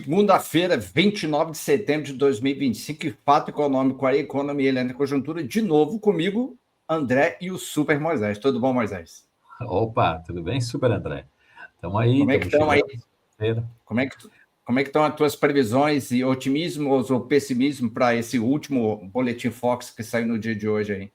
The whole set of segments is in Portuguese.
Segunda-feira, 29 de setembro de 2025, e Fato Econômico, a economia e a conjuntura, de novo comigo, André e o Super Moisés. Tudo bom, Moisés? Opa, tudo bem? Super, André. Estamos aí, Como é que estamos estão aí? chegando. Como é que estão as tuas previsões e otimismo ou pessimismo para esse último Boletim Fox que saiu no dia de hoje aí?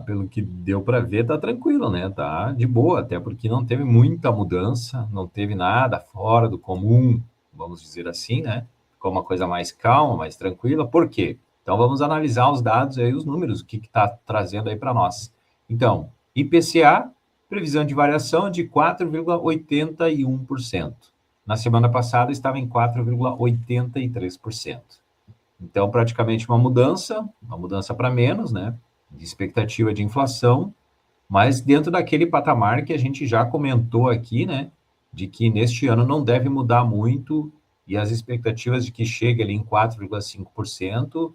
Pelo que deu para ver, tá tranquilo, né? Tá de boa, até porque não teve muita mudança, não teve nada fora do comum, vamos dizer assim, né? Ficou uma coisa mais calma, mais tranquila. Por quê? Então vamos analisar os dados aí, os números, o que está trazendo aí para nós. Então, IPCA, previsão de variação de 4,81%. Na semana passada estava em 4,83%. Então, praticamente uma mudança para menos, né? De expectativa de inflação, mas dentro daquele patamar que a gente já comentou aqui, né? De que neste ano não deve mudar muito e as expectativas de que chegue ali em 4,5%,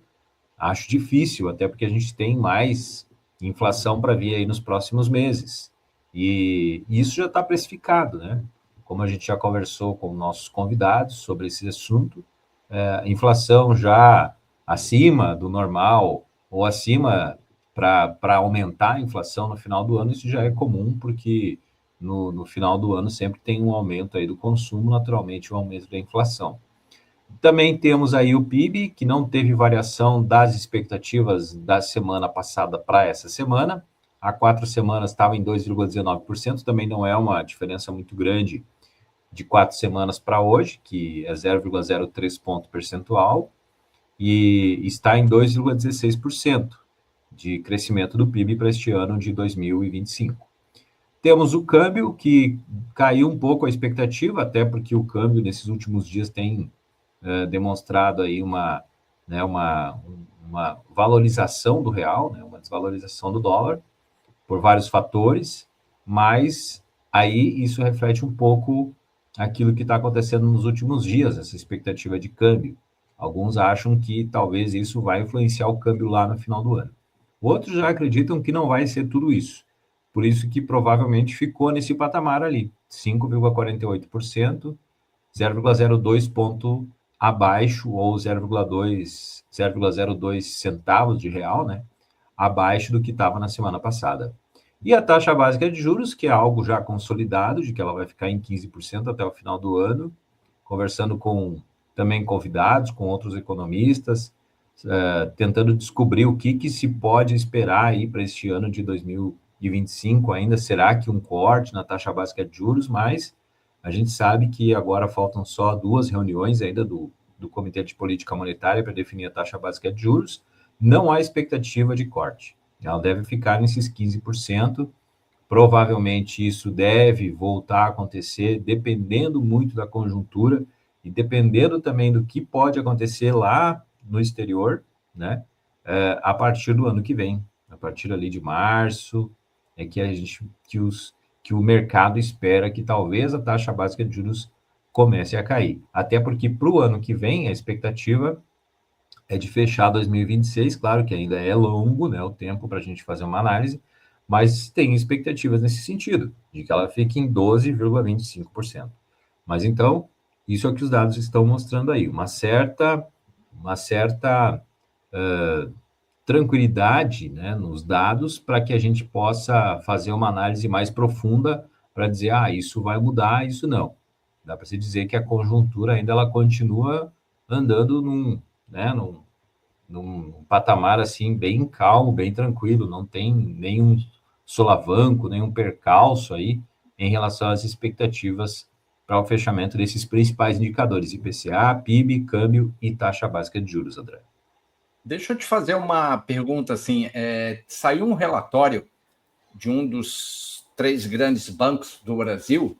acho difícil, até porque a gente tem mais inflação para vir aí nos próximos meses. E isso já está precificado, né? Como a gente já conversou com nossos convidados sobre esse assunto, inflação já acima do normal ou acima para aumentar a inflação no final do ano, isso já é comum, porque no final do ano sempre tem um aumento aí do consumo, naturalmente um aumento da inflação. Também temos aí o PIB, que não teve variação das expectativas da semana passada para essa semana. Há 4 semanas estava em 2,19%, também não é uma diferença muito grande de 4 semanas para hoje, que é 0,03 ponto percentual, e está em 2,16% de crescimento do PIB para este ano de 2025. Temos o câmbio, que caiu um pouco a expectativa, até porque o câmbio nesses últimos dias tem demonstrado aí uma valorização do real, né, uma desvalorização do dólar, por vários fatores, mas aí isso reflete um pouco aquilo que está acontecendo nos últimos dias, essa expectativa de câmbio. Alguns acham que talvez isso vai influenciar o câmbio lá no final do ano. Outros já acreditam que não vai ser tudo isso. Por isso que provavelmente ficou nesse patamar ali, 5,48%, 0,02 ponto abaixo, ou 0,02 centavos de real, né? Abaixo do que estava na semana passada. E a taxa básica de juros, que é algo já consolidado, de que ela vai ficar em 15% até o final do ano, conversando com também convidados, com outros economistas, tentando descobrir o que se pode esperar aí para este ano de 2025 ainda. Será que um corte na taxa básica de juros? Mas a gente sabe que agora faltam só 2 reuniões ainda do Comitê de Política Monetária para definir a taxa básica de juros. Não há expectativa de corte. Ela deve ficar nesses 15%. Provavelmente isso deve voltar a acontecer, dependendo muito da conjuntura e dependendo também do que pode acontecer lá no exterior, né? A partir do ano que vem, a partir ali de março, é que que o mercado espera que talvez a taxa básica de juros comece a cair. Até porque para o ano que vem a expectativa é de fechar 2026, claro que ainda é longo, né, o tempo para a gente fazer uma análise, mas tem expectativas nesse sentido, de que ela fique em 12,25%. Mas então, isso é o que os dados estão mostrando aí, uma certa tranquilidade, né, nos dados, para que a gente possa fazer uma análise mais profunda para dizer, isso vai mudar, isso não. Dá para se dizer que a conjuntura ainda ela continua andando num patamar assim bem calmo, bem tranquilo, não tem nenhum solavanco, nenhum percalço aí em relação às expectativas para o fechamento desses principais indicadores: IPCA, PIB, câmbio e taxa básica de juros, André. Deixa eu te fazer uma pergunta assim. Saiu um relatório de um dos 3 grandes bancos do Brasil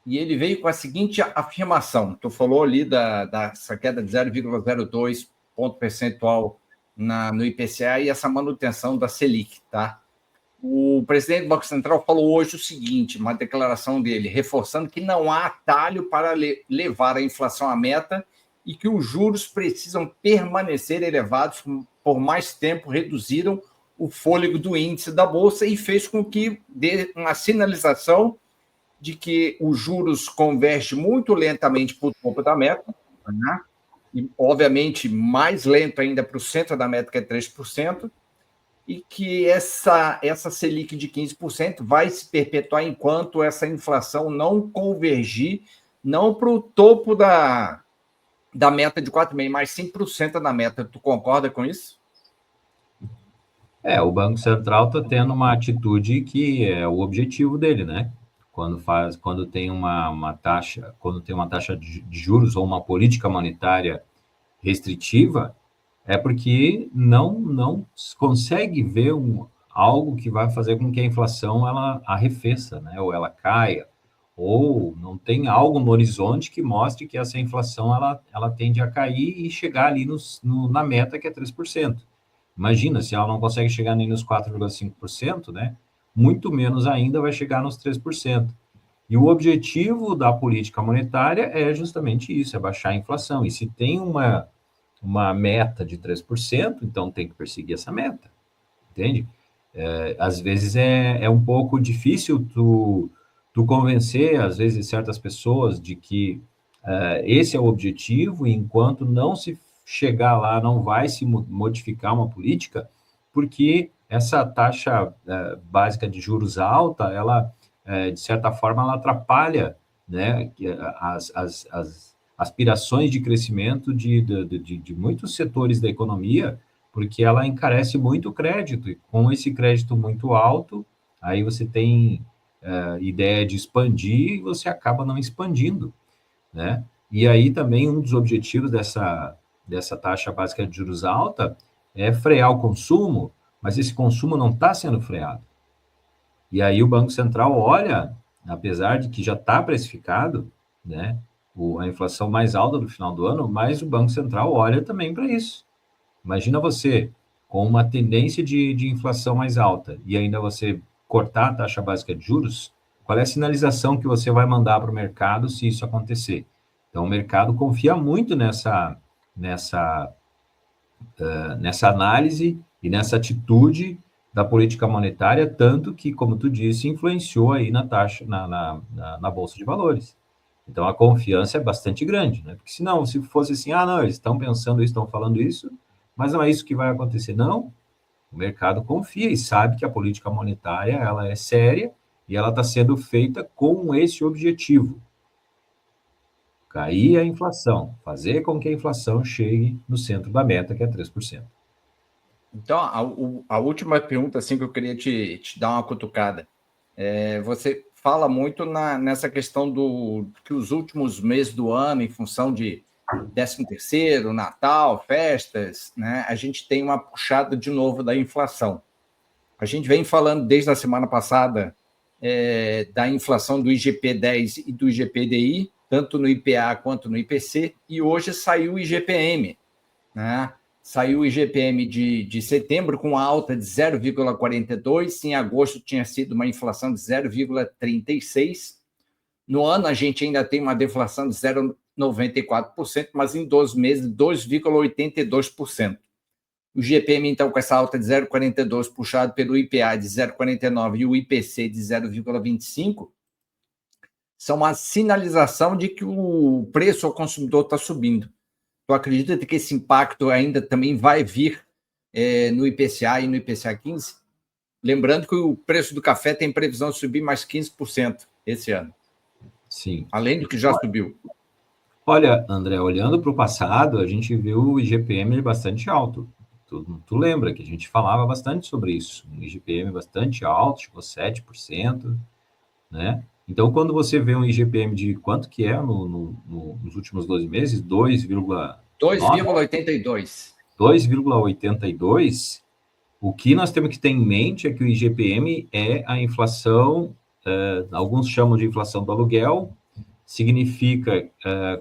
e ele veio com a seguinte afirmação. Tu falou ali dessa queda de 0,02 ponto percentual no IPCA e essa manutenção da Selic, tá? O presidente do Banco Central falou hoje o seguinte, uma declaração dele, reforçando que não há atalho para levar a inflação à meta e que os juros precisam permanecer elevados por mais tempo, reduziram o fôlego do índice da Bolsa e fez com que dê uma sinalização de que os juros convergem muito lentamente para o topo da meta, né? E, obviamente, mais lento ainda para o centro da meta, que é 3%, e que essa Selic de 15% vai se perpetuar enquanto essa inflação não convergir, não para o topo da meta de 4,5%, mas sim para o centro da meta. Tu concorda com isso? O Banco Central está tendo uma atitude que é o objetivo dele, né? Quando tem uma taxa, de juros ou uma política monetária restritiva, é porque não consegue ver algo que vai fazer com que a inflação ela arrefeça, né? Ou ela caia, ou não tem algo no horizonte que mostre que essa inflação ela tende a cair e chegar ali na meta que é 3%. Imagina, se ela não consegue chegar nem nos 4,5%, né? Muito menos ainda vai chegar nos 3%. E o objetivo da política monetária é justamente isso, é baixar a inflação. E se tem uma meta de 3%, então tem que perseguir essa meta, entende? Às vezes é um pouco difícil tu convencer, às vezes, certas pessoas de que esse é o objetivo, e enquanto não se chegar lá, não vai se modificar uma política, porque essa taxa básica de juros alta, ela, de certa forma, ela atrapalha, né, as aspirações de crescimento de muitos setores da economia, porque ela encarece muito o crédito, e com esse crédito muito alto, aí você tem ideia de expandir e você acaba não expandindo, né? E aí também um dos objetivos dessa taxa básica de juros alta é frear o consumo, mas esse consumo não está sendo freado. E aí o Banco Central olha, apesar de que já está precificado, né, a inflação mais alta do final do ano, mas o Banco Central olha também para isso. Imagina você com uma tendência de inflação mais alta e ainda você cortar a taxa básica de juros, qual é a sinalização que você vai mandar para o mercado se isso acontecer? Então, o mercado confia muito nessa análise e nessa atitude da política monetária, tanto que, como tu disse, influenciou aí na taxa, na Bolsa de Valores. Então, a confiança é bastante grande, né? Porque senão, se fosse assim, não, eles estão pensando isso, estão falando isso, mas não é isso que vai acontecer. Não, o mercado confia e sabe que a política monetária, ela é séria e ela está sendo feita com esse objetivo. Cair a inflação, fazer com que a inflação chegue no centro da meta, que é 3%. Então, a última pergunta assim, que eu queria te dar uma cutucada. Você fala muito nessa questão que os últimos meses do ano, em função de 13º, Natal, festas, né, a gente tem uma puxada de novo da inflação. A gente vem falando desde a semana passada da inflação do IGP-10 e do IGP-DI, tanto no IPA quanto no IPC, e hoje saiu o IGPM, né? Saiu o IGPM de setembro com alta de 0,42, em agosto tinha sido uma inflação de 0,36. No ano, a gente ainda tem uma deflação de 0,94%, mas em 12 meses, 2,82%. O IGPM, então, com essa alta de 0,42, puxado pelo IPA de 0,49 e o IPC de 0,25, são uma sinalização de que o preço ao consumidor está subindo. Tu acredita que esse impacto ainda também vai vir no IPCA e no IPCA 15? Lembrando que o preço do café tem previsão de subir mais 15% esse ano. Sim. Além do que já subiu. Olha, André, olhando para o passado, a gente viu o IGPM bastante alto. Tu lembra que a gente falava bastante sobre isso. Um IGPM bastante alto, chegou 7%, né? Então, quando você vê um IGPM de quanto que é nos últimos 12 meses, 2,82. 2,82, o que nós temos que ter em mente é que o IGPM é a inflação, alguns chamam de inflação do aluguel, significa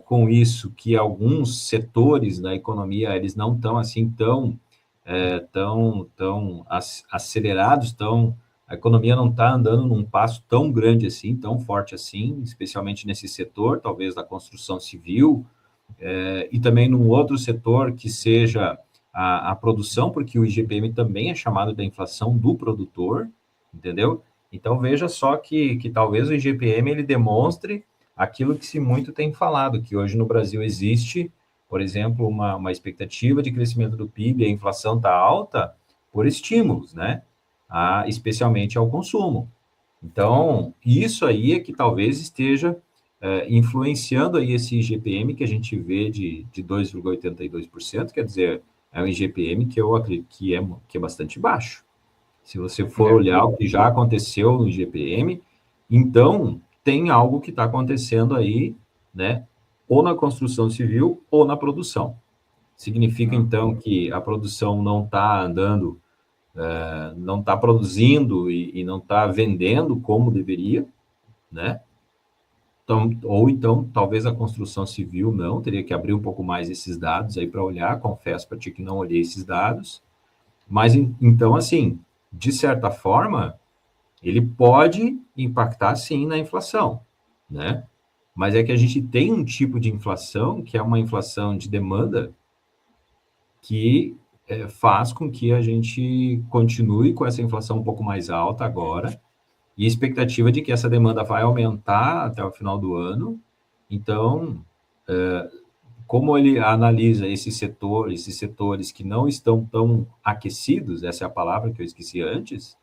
com isso que alguns setores da economia eles não estão assim tão acelerados, a economia não está andando num passo tão grande assim, tão forte assim, especialmente nesse setor, talvez da construção civil, e também num outro setor que seja a produção, porque o IGPM também é chamado da inflação do produtor, entendeu? Então, veja só que talvez o IGPM ele demonstre aquilo que se muito tem falado, que hoje no Brasil existe, por exemplo, uma expectativa de crescimento do PIB, a inflação está alta por estímulos, né? Especialmente ao consumo. Então, isso aí é que talvez esteja influenciando aí esse IGPM que a gente vê de 2,82%, quer dizer, é um IGPM que eu acredito que é bastante baixo. Se você for olhar o que já aconteceu no IGPM, então tem algo que está acontecendo aí, né? Ou na construção civil ou na produção. Significa, então, que a produção não está andando, não está produzindo e não está vendendo como deveria, né? Então, ou então, talvez a construção civil não, teria que abrir um pouco mais esses dados aí para olhar, confesso para ti que não olhei esses dados, mas então, assim, de certa forma, ele pode impactar sim na inflação, né? Mas é que a gente tem um tipo de inflação, que é uma inflação de demanda, que faz com que a gente continue com essa inflação um pouco mais alta agora, e a expectativa de que essa demanda vai aumentar até o final do ano. Então, como ele analisa esses setores que não estão tão aquecidos, essa é a palavra que eu esqueci antes,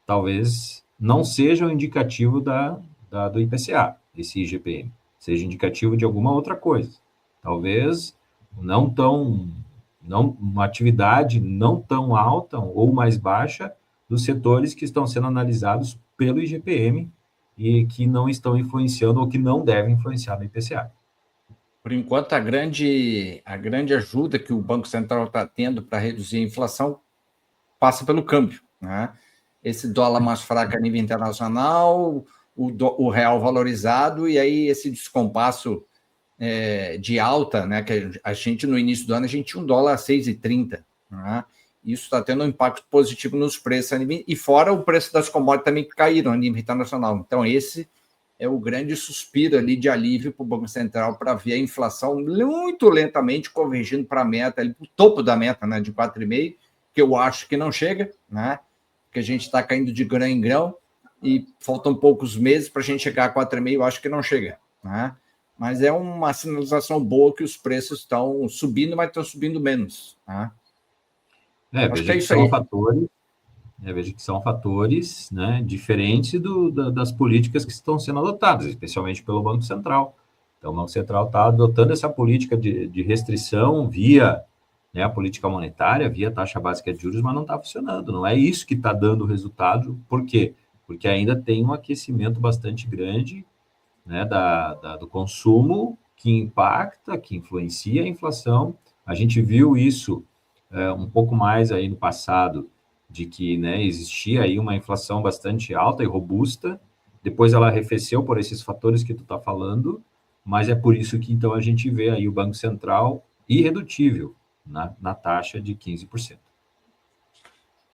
talvez não seja um indicativo do IPCA, esse IGPM, seja indicativo de alguma outra coisa. Talvez uma atividade não tão alta ou mais baixa dos setores que estão sendo analisados pelo IGPM e que não estão influenciando ou que não devem influenciar no IPCA. Por enquanto, a grande ajuda que o Banco Central está tendo para reduzir a inflação passa pelo câmbio, né? Esse dólar mais fraco a nível internacional, o real valorizado, e aí esse descompasso de alta, né? Que a gente, no início do ano, a gente tinha $1 a 6,30, né? Isso está tendo um impacto positivo nos preços, e fora o preço das commodities também que caíram a nível internacional. Então, esse é o grande suspiro ali de alívio para o Banco Central para ver a inflação muito lentamente convergindo para a meta, para o topo da meta, né, de 4,5%, que eu acho que não chega, né? Porque a gente está caindo de grão em grão e faltam poucos meses para a gente chegar a 4,5%, eu acho que não chega, né? Mas é uma sinalização boa que os preços estão subindo, mas estão subindo menos, né? Acho que é isso aí. Veja que são fatores, né, diferentes das políticas que estão sendo adotadas, especialmente pelo Banco Central. Então, o Banco Central está adotando essa política de restrição via, né, a política monetária, via taxa básica de juros, mas não está funcionando. Não é isso que está dando resultado. Por quê? Porque ainda tem um aquecimento bastante grande, né, do consumo que impacta, que influencia a inflação. A gente viu isso um pouco mais aí no passado, de que, né, existia aí uma inflação bastante alta e robusta, depois ela arrefeceu por esses fatores que tu está falando, mas é por isso que então a gente vê aí o Banco Central irredutível na taxa de 15%.